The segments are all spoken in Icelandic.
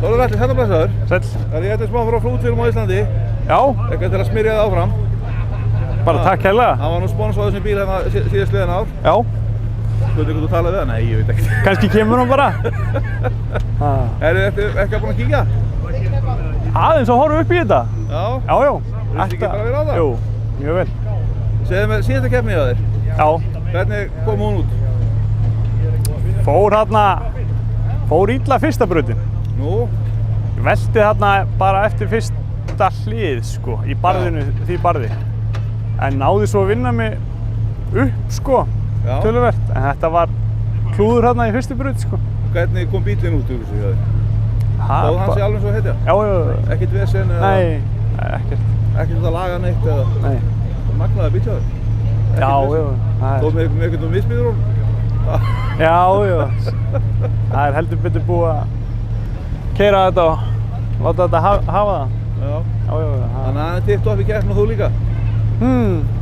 Ólafur Atli, hérna blessaður. Sæll. Ég ætti smá frá flútfilm á Íslandi. Já. Eitthvað til að smyrja það áfram. Bara takk hérlega. Hann var nú sponsor á þessum bíl hérna síðastliðin ár. Já. Hvernig þú talaði við hann? Nei, ég veit ekkert. Kannski kemur hann bara. Ertu ekki búin að kíkja? Aðeins að horfa upp í þetta. Já. Já. Viltu ekki bara vera á það? Jú, mjög vel. Segðu mér síðasta keppni hjá þér. Já. Hvernig kom hún út? Fór illa fyrsta brautin. Nú? Ég velti þarna bara eftir fyrsta hlið, sko, í barðinu, því barði. En náði svo að vinna mig upp, sko, töluvert. En þetta var klúður þarna í fyrstu braut, sko. Hvernig kom bílinn út úr þessu hjá þér? Stóð hann sig alveg svo hetja? Já. Ekkert vesen eða? Nei, ekkert. Ekkert að laga neitt eða? Nei. Magnaði bíl hjá þér? Já. Stóð með einhvern mismiður hún? Já. Það er heldur betur búið að keyra þetta og láta þetta hafa það. Já. Þannig að hann er tipp-topp í keppni og þú líka?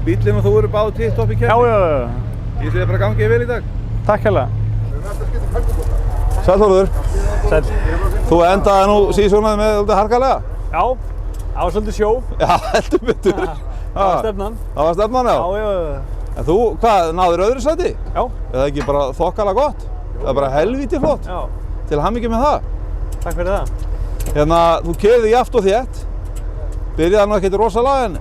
Bíllinn og þú eru báðir tipp-topp í keppni? Já. Ég segi bara gangið vel í dag. Takk hérlega. Sæll Þórður. Sæll. Þú endaði nú síðsónaði með svolítið harkalega? Já, það var svolítið sjó. Já, heldur betur. Það var stefnan. Það var stefnan, já? Já. En þú, hvað, náður öðru sæti? Já. Eða ekki bara þokkalega gott? Það er bara helvíti flott. Já. Til hamingju með það. Takk fyrir það. Hérna, þú keyrði jafnt og þétt. Byrjaði nú ekkert rosalega en...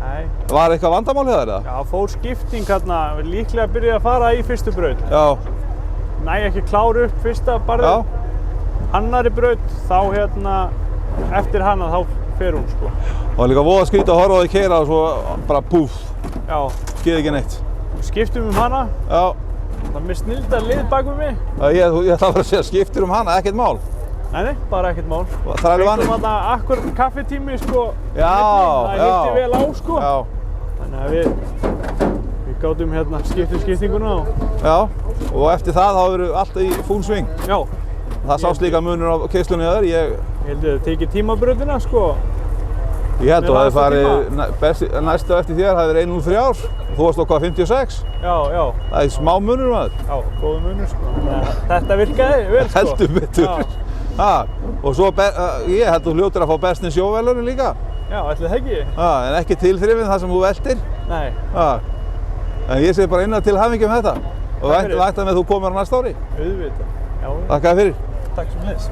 Nei. Var eitthvað vandamál hjá þér eða? Já, fór skipting hérna, líklega byrjaði að fara í fyrstu braut. Já. Næ ekki klára upp fyrsta barðið. Já. Annarri braut, þá hérna, eftir hana þá fer hún, sko. Og líka voða skrítið að horfa á því keyra og svo bara púf. Já. Skeið ekki neitt. Skiptum hana. Já. Það er með snilda lið bak við mig. Ég ætla bara að segja skiptir hana, ekkert mál. Nei, bara ekkert mál. Það er vanið. Fengum þarna akkurat kaffitími, sko. Já. Það hitti vel á, sko. Já. Þannig að við gátum hérna skiptinguna og... Já, og eftir það þá verður allt í full swing. Já. Það sást líka munur á keyslunni hjá þér. Ég held að það tekið tímabrautina, sko. Ég held að það hefði farið næstu eftir þér, það hefði verið 1:03 og þú varst á hvað, 56? Já. Það er smá munur maður. Já, góður munur, sko. Þetta virkaði vel, sko. Heldur betur. Og svo, ég held að þú hljótir að fá bestni sjóverðlaunin líka. Já, ætli það ekki? En ekki tilþrifin þar sem þú veltir. Nei. En ég segi bara innan til hamingju með þetta. Og væntanlega með þú komir á næsta ári. Auðvitað. Já. Þakka þér fyrir. Takk sem leiðis.